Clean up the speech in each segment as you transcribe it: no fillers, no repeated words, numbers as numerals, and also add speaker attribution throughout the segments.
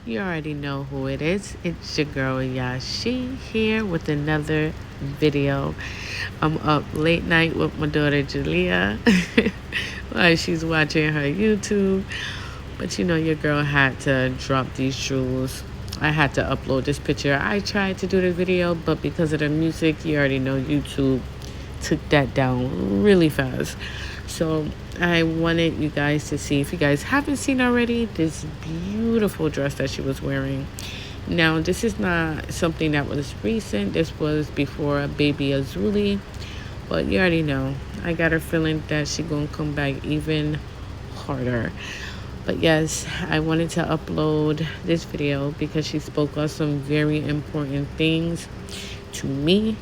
Speaker 1: You already know who it is. It's your girl Yashi here with another video. I'm up late night with my daughter Julia while she's watching her YouTube. But you know, your girl had to drop these jewels. I had to upload this picture. I tried to do the video, but because of the music, you already know YouTube took that down really fast. So I wanted you guys to see, if you guys haven't seen already, this beautiful dress that she was wearing. Now, this is not something that was recent. This was before baby Azuli. But you already know, I got her feeling that she gonna come back even harder. But yes, I wanted to upload this video because she spoke on some very important things to me.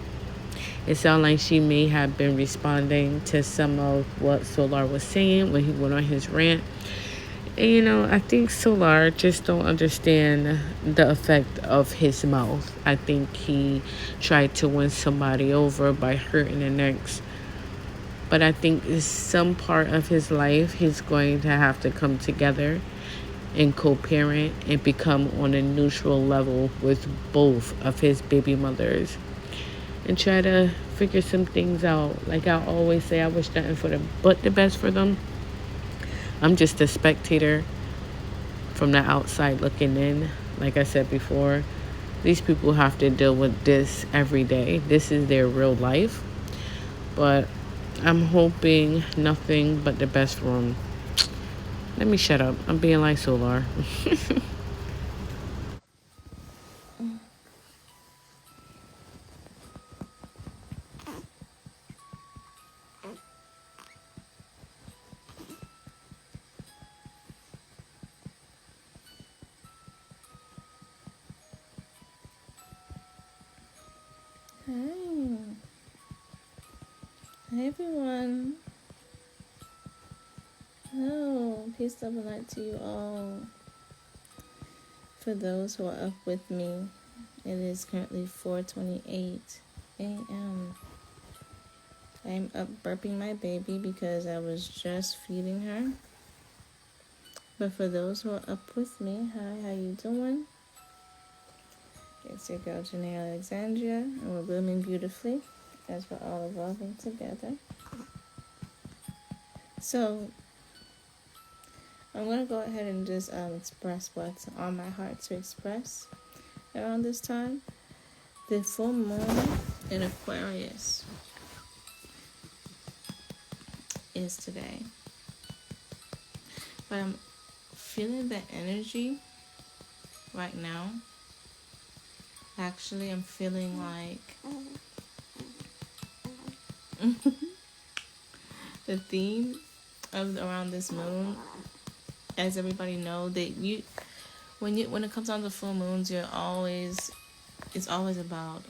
Speaker 1: It sounded like she may have been responding to some of what Solar was saying when he went on his rant. And you know, I think Solar just don't understand the effect of his mouth. I think he tried to win somebody over by hurting the next. But I think some part of his life he's going to have to come together and co-parent and become on a neutral level with both of his baby mothers and try to figure some things out. Like I always say, I wish nothing for them but the best for them. I'm just a spectator from the outside looking in. Like I said before, these people have to deal with this every day. This is their real life. But I'm hoping nothing but the best for them. Let me shut up. I'm being like Solar.
Speaker 2: Hi. Hi everyone. Hello. Peace, love, and light to you all. For those who are up with me, it is currently 4:28 a.m. I'm up burping my baby because I was just feeding her. But for those who are up with me, hi, how you doing? It's your girl Janae Alexandria, and we're blooming beautifully as we're all evolving together. So I'm going to go ahead and just express what's on my heart to express around this time. The full moon in Aquarius is today. But I'm feeling the energy right now. Actually, I'm feeling like the theme of around this moon, as everybody know, that when it comes down to full moons, it's always about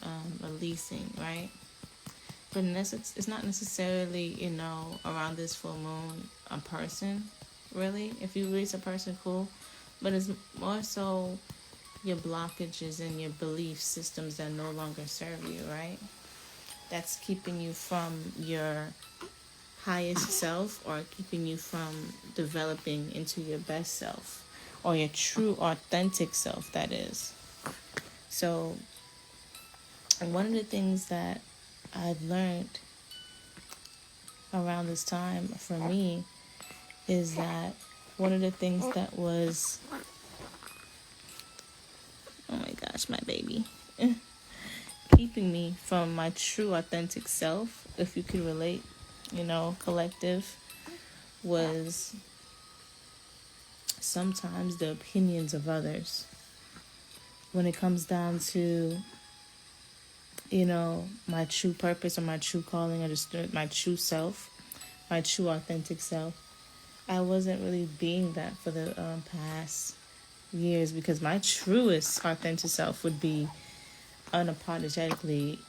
Speaker 2: releasing, right? But it's not necessarily, around this full moon, a person, really. If you release a person, cool. But it's more so your blockages and your belief systems that no longer serve you, right? That's keeping you from your highest self, or keeping you from developing into your best self, or your true authentic self, that is. So one of the things that I've learned around this time for me is that one of the things that was, oh my gosh, my baby, keeping me from my true authentic self, if you could relate, collective, was sometimes the opinions of others. When it comes down to, my true purpose or my true calling, or just my true self, my true authentic self, I wasn't really being that for the past years, because my truest authentic self would be unapologetically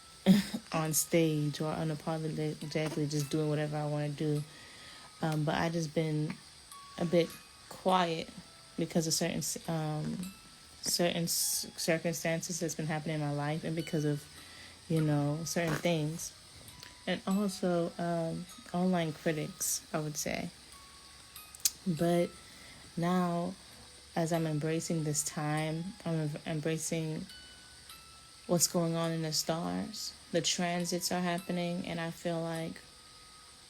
Speaker 2: on stage, or unapologetically just doing whatever I want to do. But I just been a bit quiet because of certain circumstances that's been happening in my life, and because of certain things, and also online critics, I would say. But now as I'm embracing this time, I'm embracing what's going on in the stars. The transits are happening, and I feel like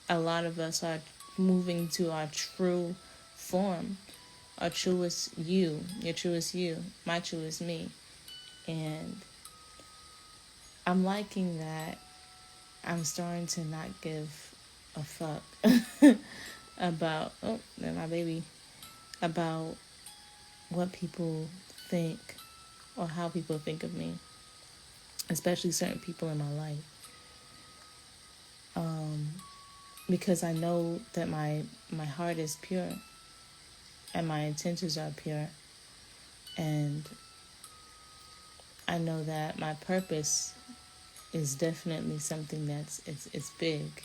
Speaker 2: a lot of us are moving to our true form, our truest you, your truest you, my truest me. And I'm liking that I'm starting to not give a fuck about, oh, there's my baby, about what people think or how people think of me, especially certain people in my life. Because I know that my heart is pure and my intentions are pure. And I know that my purpose is definitely something that's it's big.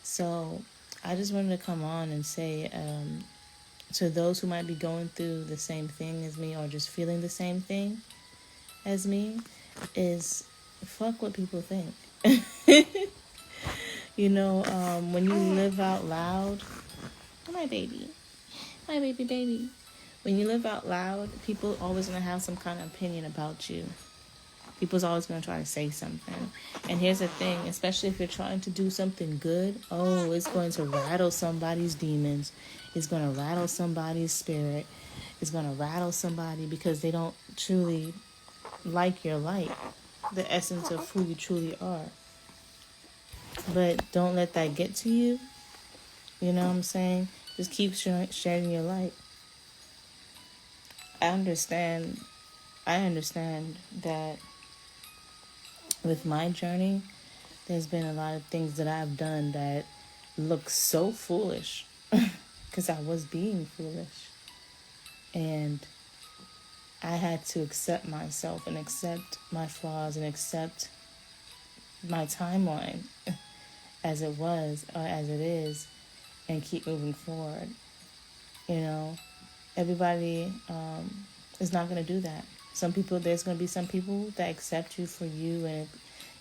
Speaker 2: So I just wanted to come on and say, to those who might be going through the same thing as me or just feeling the same thing as me, is fuck what people think. You know, when you live out loud, oh, my baby, baby. When you live out loud, people always gonna have some kind of opinion about you. People's always gonna try to say something. And here's the thing, especially if you're trying to do something good, oh, it's going to rattle somebody's demons. It's gonna rattle somebody's spirit. It's gonna rattle somebody because they don't truly like your light, the essence of who you truly are. But don't let that get to you. You know what I'm saying? Just keep sharing your light. I understand that with my journey, there's been a lot of things that I've done that look so foolish because I was being foolish. And I had to accept myself and accept my flaws and accept my timeline as it was or as it is and keep moving forward. You know, everybody is not going to do that. There's going to be some people that accept you for you and,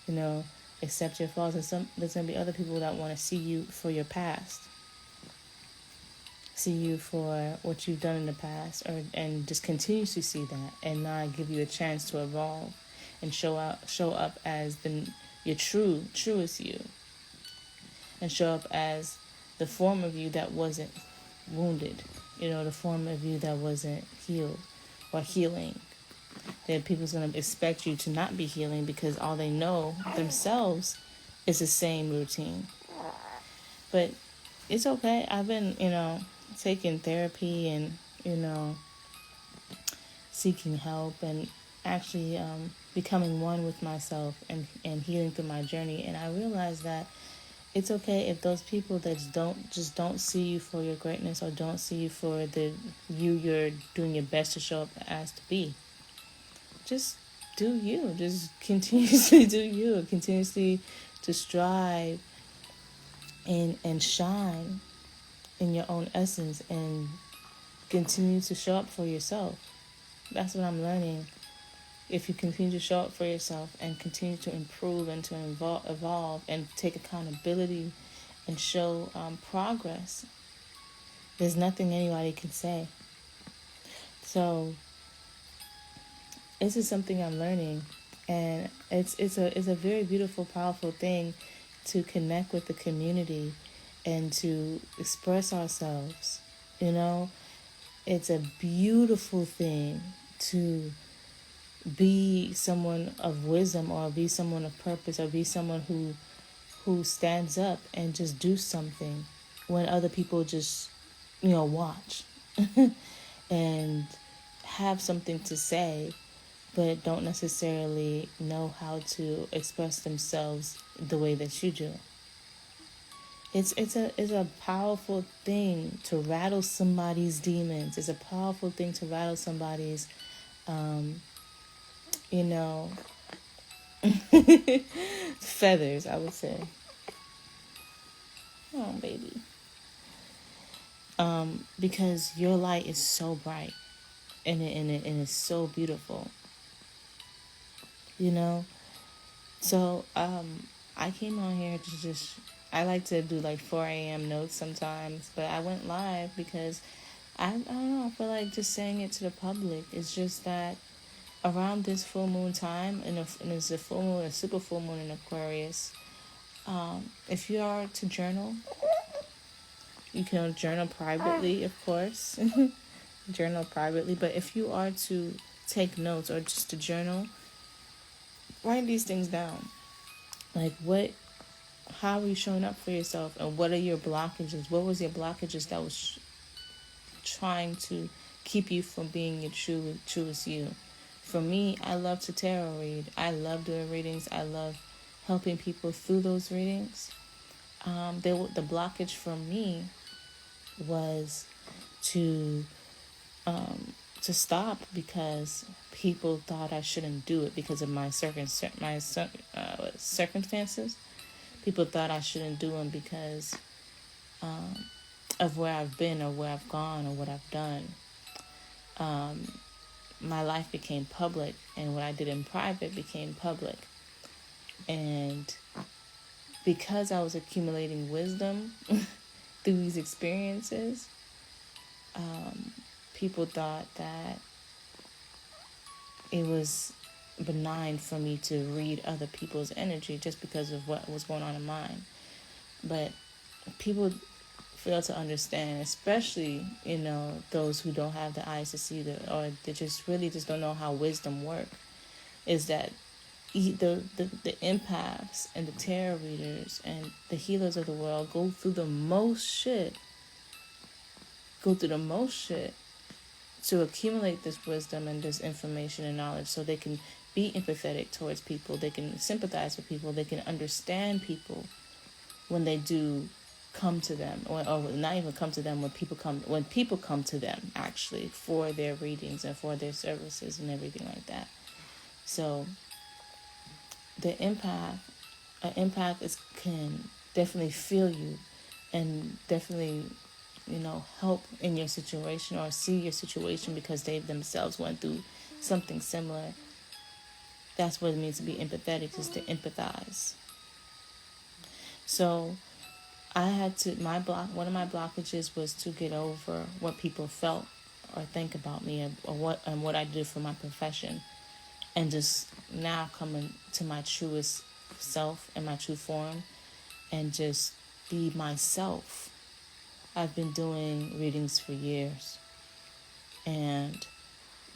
Speaker 2: you know, accept your flaws. And there's going to be other people that want to see you for your past. See you for what you've done in the past, and just continue to see that and not give you a chance to evolve and show up as your truest you, and show up as the form of you that wasn't wounded, you know, the form of you that wasn't healed or healing. That people's going to expect you to not be healing because all they know themselves is the same routine. But it's okay. I've been, you know, taking therapy and, you know, seeking help and actually becoming one with myself and healing through my journey. And I realized that it's okay if those people that don't see you for your greatness or don't see you for you're doing your best to show up as to be. Just do you. Just continuously do you. Continuously to strive and shine in your own essence and continue to show up for yourself. That's what I'm learning. If you continue to show up for yourself and continue to improve and to evolve and take accountability and show progress, there's nothing anybody can say. So this is something I'm learning, and it's a very beautiful, powerful thing to connect with the community and to express ourselves. You know, it's a beautiful thing to be someone of wisdom or be someone of purpose or be someone who stands up and just do something when other people just, you know, watch and have something to say but don't necessarily know how to express themselves the way that you do. It's a powerful thing to rattle somebody's demons. It's a powerful thing to rattle somebody's, you know, feathers, I would say. Oh, baby. Because your light is so bright and it's so beautiful. You know? So, I came on here to I like to do like 4 a.m. notes sometimes, but I went live because I don't know. I feel like just saying it to the public. It's just that around this full moon time, and it's a full moon, a super full moon in Aquarius. If you are to journal, you can journal privately, of course. Journal privately, but if you are to take notes or just to journal, write these things down. Like how are you showing up for yourself, and what are your blockages? What was your blockages that was trying to keep you from being your truest you? For me, I love to tarot read. I love doing readings. I love helping people through those readings. The blockage for me was to stop because people thought I shouldn't do it because of my circumstances. People thought I shouldn't do them because of where I've been or where I've gone or what I've done. My life became public, and what I did in private became public. And because I was accumulating wisdom through these experiences, people thought that it was benign for me to read other people's energy just because of what was going on in mine. But people fail to understand, especially, those who don't have the eyes to see or they just really just don't know how wisdom works, is that the empaths and the tarot readers and the healers of the world go through the most shit to accumulate this wisdom and this information and knowledge, so they can be empathetic towards people, they can sympathize with people, they can understand people when they do come to them, or not even come to them, when people come to them actually for their readings and for their services and everything like that. So the empath can definitely feel you and definitely help in your situation or see your situation because they themselves went through something similar. That's what it means to be empathetic, is to empathize. So I had to, one of my blockages was to get over what people felt or think about me, or what I do for my profession, and just now coming to my truest self and my true form and just be myself. I've been doing readings for years, and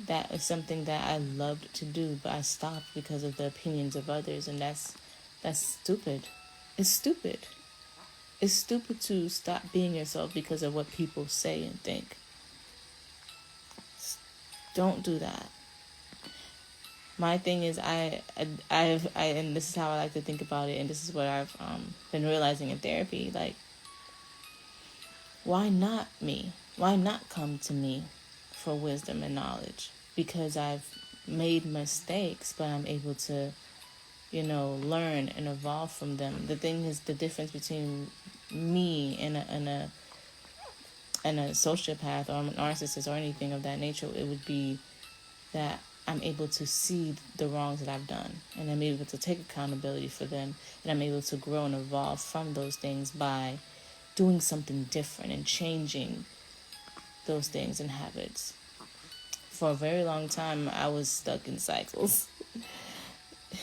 Speaker 2: that is something that I loved to do, but I stopped because of the opinions of others, and that's stupid. It's stupid. It's stupid to stop being yourself because of what people say and think. Don't do that. My thing is, and this is how I like to think about it, and this is what I've been realizing in therapy. Like, why not me? Why not come to me for wisdom and knowledge? Because I've made mistakes, but I'm able to, learn and evolve from them. The thing is, the difference between me and a sociopath or a narcissist or anything of that nature, it would be that I'm able to see the wrongs that I've done, and I'm able to take accountability for them, and I'm able to grow and evolve from those things by doing something different and changing those things and habits. For a very long time, I was stuck in cycles.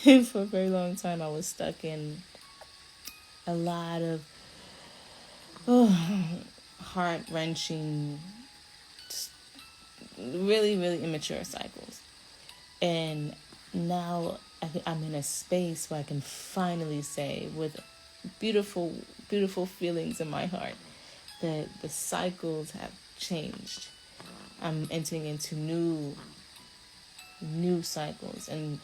Speaker 2: For a very long time, I was stuck in a lot of heart-wrenching, really, really immature cycles. And now I'm in a space where I can finally say, with beautiful, beautiful feelings in my heart, that the cycles have changed. I'm entering into new cycles and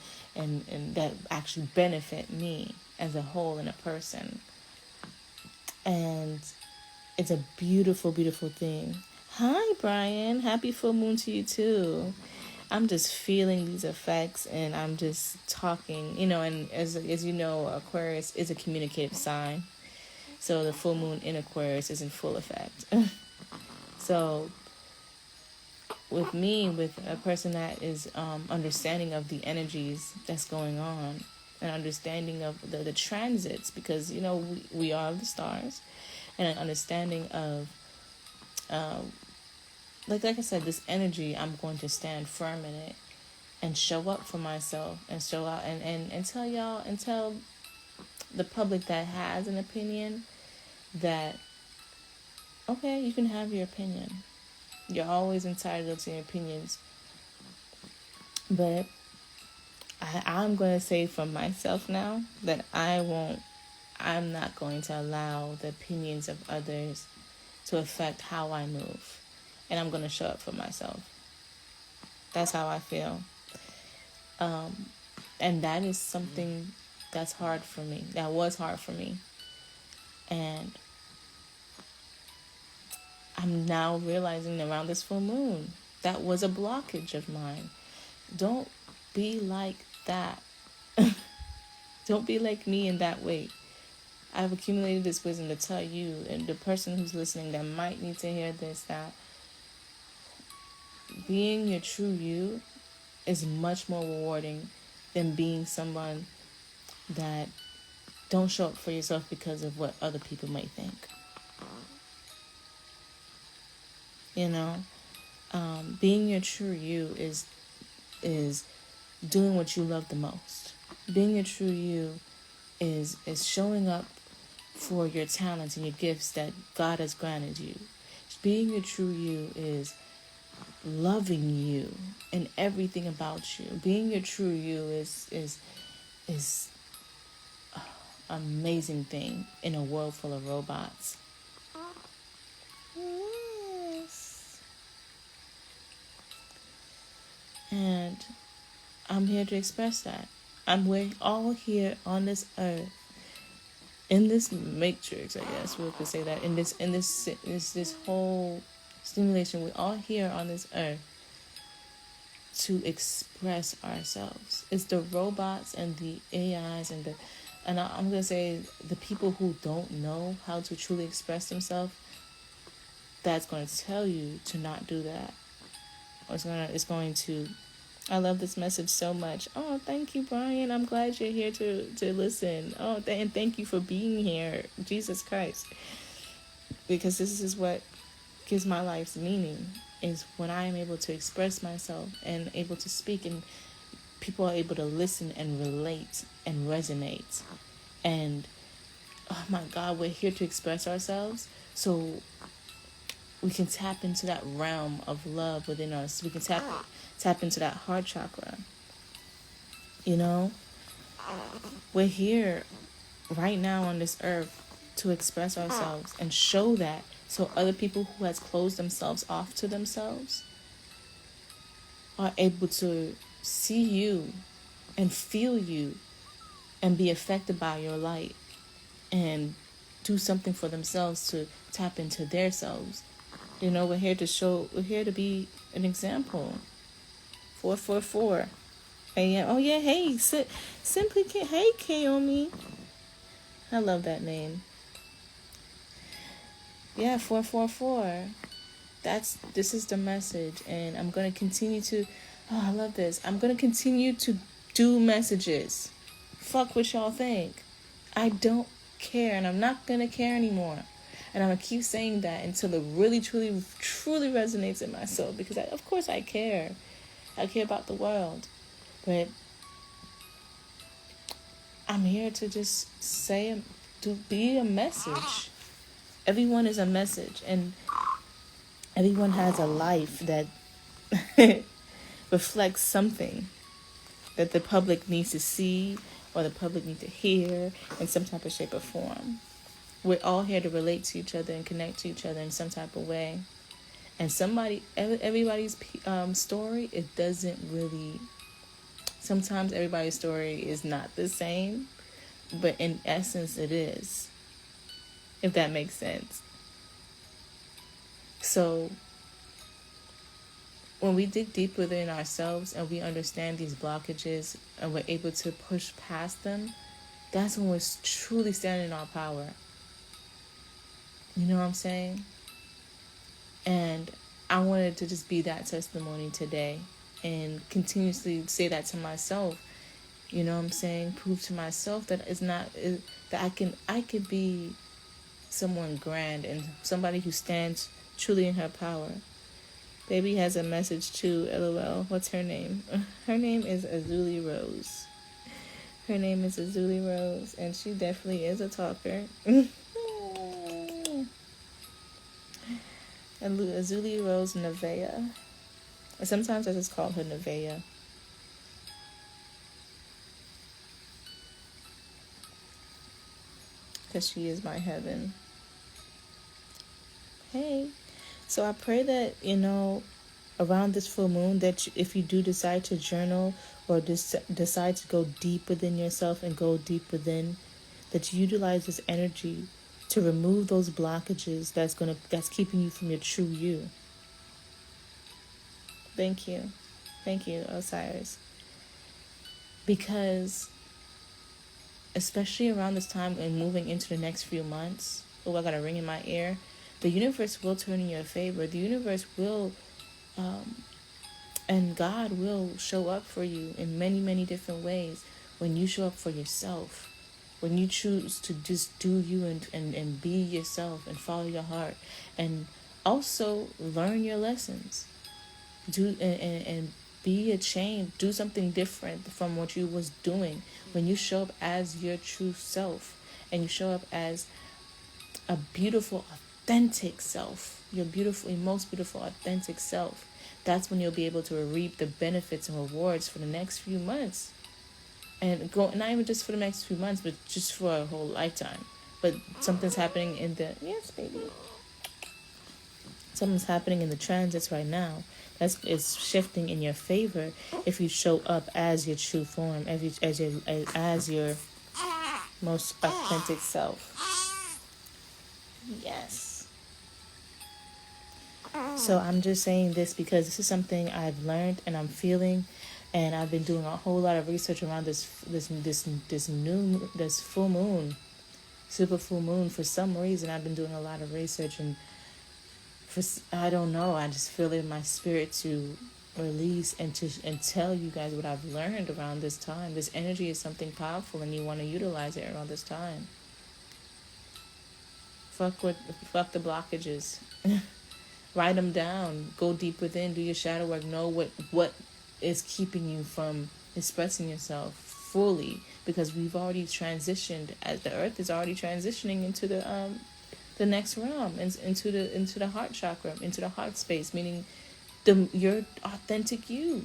Speaker 2: that actually benefit me as a whole and a person. And it's a beautiful, beautiful thing. Hi, Brian. Happy full moon to you too. I'm just feeling these effects, and I'm just talking, and as you know, Aquarius is a communicative sign. So the full moon in Aquarius is in full effect. So with me, with a person that is understanding of the energies that's going on, and understanding of the transits, because, we are the stars, and an understanding of like I said, this energy, I'm going to stand firm in it and show up for myself and show out and tell y'all and tell the public that has an opinion that, okay, you can have your opinion. You're always entitled to your opinions. But I'm going to say for myself now that I'm not going to allow the opinions of others to affect how I move. And I'm going to show up for myself. That's how I feel. And that is something that's hard for me. That was hard for me. And I'm now realizing around this full moon, that was a blockage of mine. Don't be like that. Don't be like me in that way. I've accumulated this wisdom to tell you and the person who's listening that might need to hear this, that being your true you is much more rewarding than being someone that don't show up for yourself because of what other people might think. You know, being your true you is doing what you love the most. Being your true you is showing up for your talents and your gifts that God has granted you. Being your true you is loving you and everything about you. Being your true you is amazing thing in a world full of robots. Yes. And I'm here to express that. We're all here on this earth, in this matrix, I guess we could say that, in this whole stimulation. We're all here on this earth to express ourselves. It's the robots and the AIs and I'm gonna say the people who don't know how to truly express themselves, that's going to tell you to not do that. Or it's going to. I love this message so much. Oh, thank you, Brian. I'm glad you're here to listen. Oh, and thank you for being here, Jesus Christ. Because this is what gives my life's meaning, is when I am able to express myself and able to speak, and people are able to listen and relate and resonate. And oh my God, we're here to express ourselves so we can tap into that realm of love within us. We can tap into that heart chakra. You know, we're here right now on this earth to express ourselves and show that, so other people who has closed themselves off to themselves are able to see you and feel you and be affected by your light and do something for themselves to tap into their selves. You know, we're here to be an example. 444. AM. Oh yeah, hey, Simply hey, Kaomi. I love that name. Yeah, 444. This is the message, and I'm gonna continue to. Oh, I love this. I'm gonna continue to do messages. Fuck what y'all think. I don't care, and I'm not gonna care anymore. And I'm gonna keep saying that until it really, truly, truly resonates in my soul. Because of course I care. I care about the world. But I'm here to just to be a message. Everyone is a message, and everyone has a life that reflects something that the public needs to see or the public needs to hear in some type of shape or form. We're all here to relate to each other and connect to each other in some type of way. And everybody's story, it doesn't really. Sometimes everybody's story is not the same, but in essence it is, if that makes sense. So when we dig deep within ourselves and we understand these blockages and we're able to push past them, that's when we're truly standing in our power. You know what I'm saying? And I wanted to just be that testimony today and continuously say that to myself. You know what I'm saying? Prove to myself that that I could be someone grand and somebody who stands truly in her power. Baby has a message too, lol. What's her name? Her name is Azuli Rose. Her name is Azuli Rose, and she definitely is a talker. And Azuli Rose Nevaeh. Sometimes I just call her Nevaeh. Because she is my heaven. Hey. So I pray that, around this full moon, that if you do decide to journal or decide to go deep within yourself and go deep within, that you utilize this energy to remove those blockages that's keeping you from your true you. Thank you, Osiris. Because especially around this time and moving into the next few months, I got a ring in my ear. The universe will turn in your favor. The universe will, and God will show up for you in many, many different ways when you show up for yourself. When you choose to just do you and be yourself and follow your heart. And also learn your lessons. And be a change. Do something different from what you was doing. When you show up as your true self. And you show up as a beautiful, authentic self, your most beautiful, authentic self, that's when you'll be able to reap the benefits and rewards for the next few months. And not even just for the next few months, but just for a whole lifetime. But something's happening yes, baby. Something's happening in the transits right now it's shifting in your favor if you show up as your true form, as your most authentic self. Yes. So I'm just saying this because this is something I've learned and I'm feeling, and I've been doing a whole lot of research around this full moon, super full moon. For some reason, I've been doing a lot of research, and I don't know. I just feel in my spirit to release and tell you guys what I've learned around this time. This energy is something powerful, and you want to utilize it around this time. Fuck the blockages. Write them down. Go deep within. Do your shadow work. Know what is keeping you from expressing yourself fully, because we've already transitioned. As the earth is already transitioning into the next realm, into the heart chakra, into the heart space, meaning your authentic you,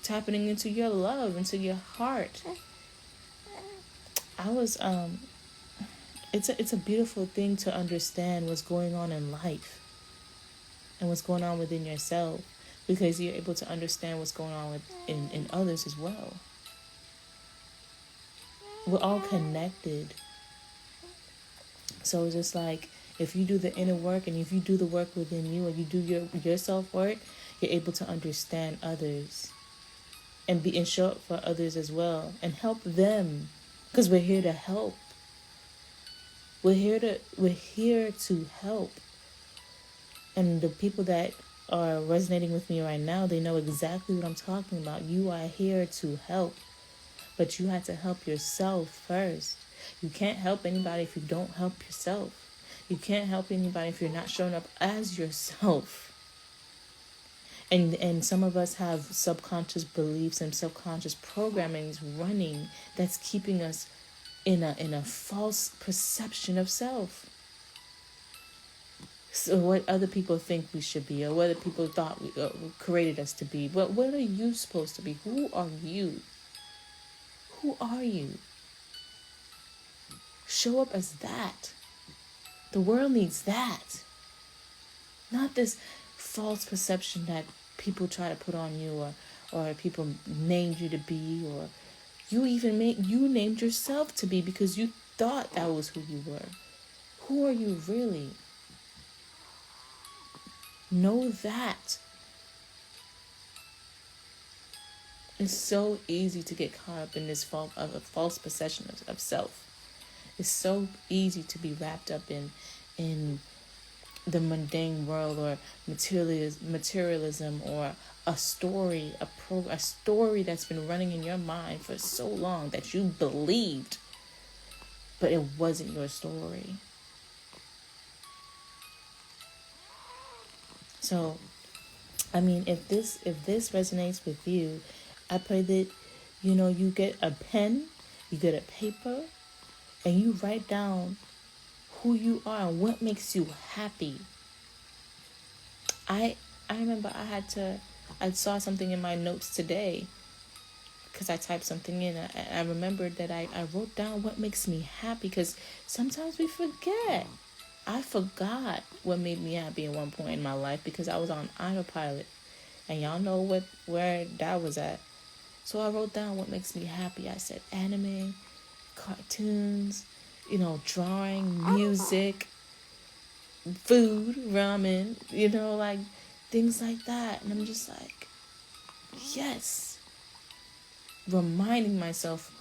Speaker 2: tapping into your love, into your heart. It's a beautiful thing to understand what's going on in life and what's going on within yourself, because you're able to understand what's going on in others as well. We're all connected. So it's just like, if you do the inner work and if you do the work within you, or you do your self-work, you're able to understand others and show up for others as well and help them, because we're here to help. We're here to help. And the people that are resonating with me right now, they know exactly what I'm talking about. You are here to help, but you have to help yourself first. You can't help anybody if you don't help yourself. You can't help anybody if you're not showing up as yourself. And some of us have subconscious beliefs and subconscious programmings running that's keeping us in a false perception of self. So what other people think we should be, or what other people thought we created us to be. But what are you supposed to be? Who are you? Who are you? Show up as that. The world needs that. Not this false perception that people try to put on you, or people named you to be, or you named yourself to be because you thought that was who you were. Who are you really? Know that. It's so easy to get caught up in this false perception of self. It's so easy to be wrapped up in the mundane world, or materialism, or a story that's been running in your mind for so long that you believed, but it wasn't your story. So I mean, if this resonates with you, I pray that you get a pen, you get a paper, and you write down who you are and what makes you happy. I remember I saw something in my notes today because I typed something in. I remembered that I wrote down what makes me happy, because sometimes we forget. I forgot what made me happy at one point in my life because I was on autopilot. And y'all know where that was at. So I wrote down what makes me happy. I said anime, cartoons, drawing, music, food, ramen, like things like that. And I'm just like, yes. Reminding myself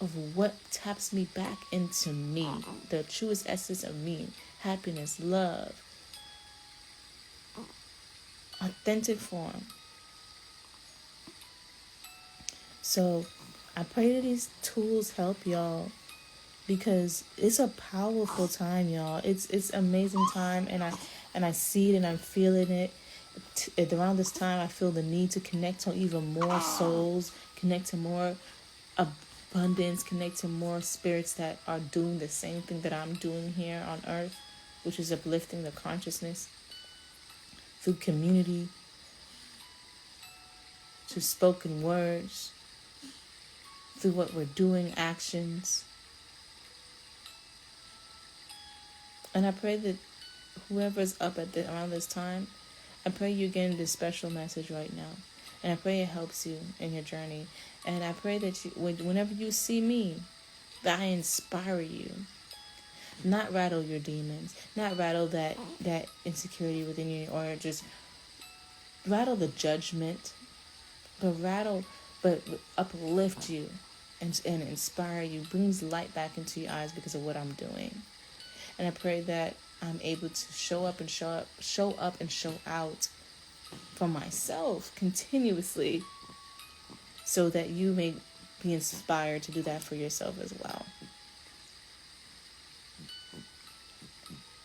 Speaker 2: of what taps me back into me, the truest essence of me, happiness, love, authentic form. So I pray that these tools help y'all, because it's a powerful time, y'all. It's amazing time, and I see it and I'm feeling it. Around this time, I feel the need to connect to even more souls, connect to more abundance, connect to more spirits that are doing the same thing that I'm doing here on earth, which is uplifting the consciousness through community, through spoken words, through what we're doing, actions. And I pray that whoever's up around this time, I pray you're getting this special message right now. And I pray it helps you in your journey. And I pray that whenever you see me, that I inspire you. Not rattle your demons. Not rattle that insecurity within you, or just rattle the judgment. But uplift you and inspire you. Brings light back into your eyes because of what I'm doing. And I pray that I'm able to show up and show out for myself continuously, so that you may be inspired to do that for yourself as well.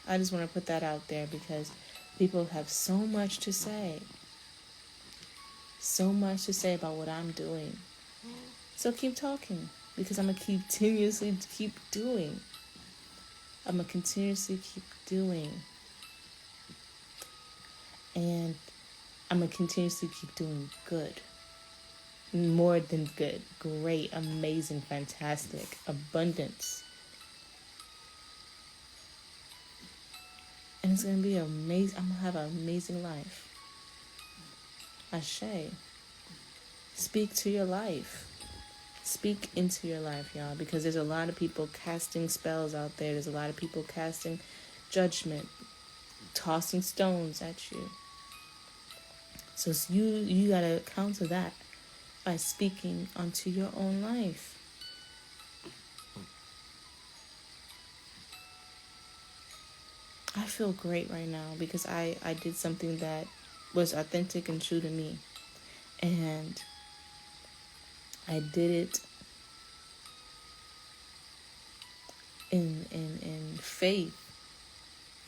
Speaker 2: I just want to put that out there because people have so much to say. So much to say about what I'm doing. So keep talking, because I'm going to continuously keep doing. I'm going to continuously keep doing. And I'm going to continuously keep doing good. More than good. Great, amazing, fantastic, abundance. And it's going to be amazing. I'm going to have an amazing life. Ashe. Speak to your life. Speak into your life, y'all, because there's a lot of people casting spells out there. There's a lot of people casting judgment, tossing stones at you. So you got to counter that by speaking onto your own life. I feel great right now because I did something that was authentic and true to me. And I did it in faith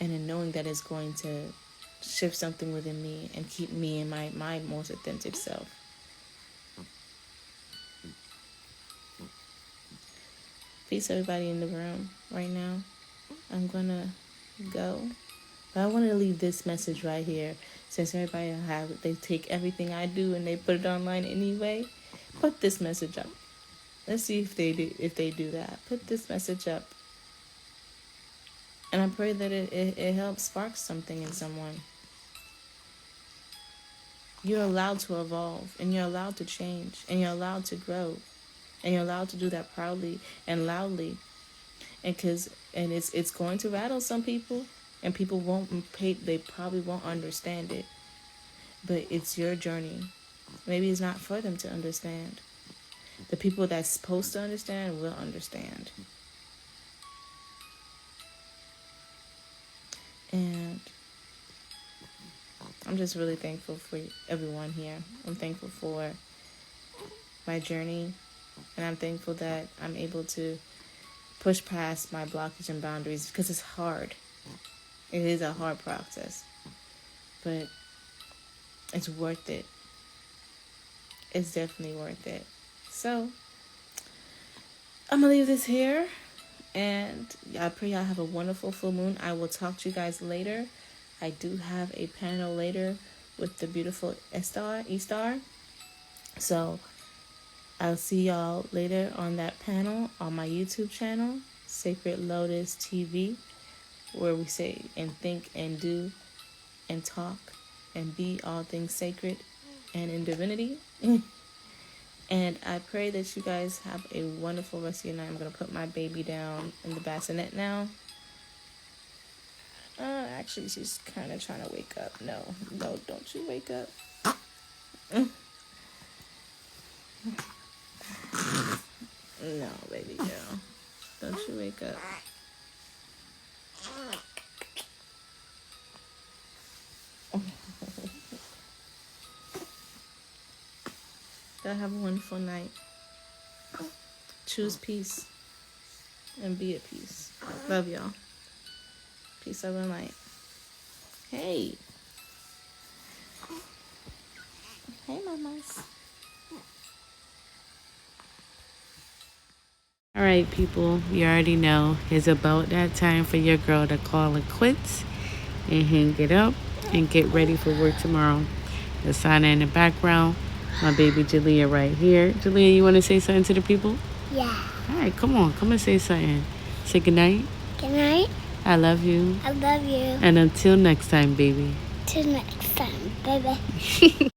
Speaker 2: and in knowing that it's going to shift something within me and keep me in my most authentic self. Peace, everybody in the room right now. I'm gonna go, but I want to leave this message right here, since everybody they take everything I do and they put it online anyway. Put this message up. Let's see if they do that. Put this message up, and I pray that it helps spark something in someone. You're allowed to evolve, and you're allowed to change, and you're allowed to grow, and you're allowed to do that proudly and loudly. And it's going to rattle some people, and people they probably won't understand it. But it's your journey. Maybe it's not for them to understand. The people that's supposed to understand will understand. And I'm just really thankful for everyone here. I'm thankful for my journey, and I'm thankful that I'm able to push past my blockage and boundaries, because it's hard. It is a hard process. But It's worth it. It's definitely worth it. So I'm gonna leave this here, and I pray y'all have a wonderful full moon. I will talk to you guys later. I do have a panel later with the beautiful E-Star. So I'll see y'all later on that panel on my YouTube channel, Sacred Lotus TV, where we say and think and do and talk and be all things sacred and in divinity. And I pray that you guys have a wonderful rest of your night. I'm going to put my baby down in the bassinet now. Actually, she's kind of trying to wake up. No, don't you wake up. No, baby girl. Don't you wake up. Y'all have a wonderful night. Choose peace and be at peace. Love y'all. Peace, love, and light. Hey. Hey, mamas.
Speaker 1: All right, people, you already know it's about that time for your girl to call it quits and hang it up and get ready for work tomorrow. The Sana in the background, my baby Jalea right here. Jalea, you want to say something to the people?
Speaker 3: Yeah.
Speaker 1: All right, come and say something. Say goodnight.
Speaker 3: Good night.
Speaker 1: I love you.
Speaker 3: I love you.
Speaker 1: And until next time, baby.
Speaker 3: Till next time, baby.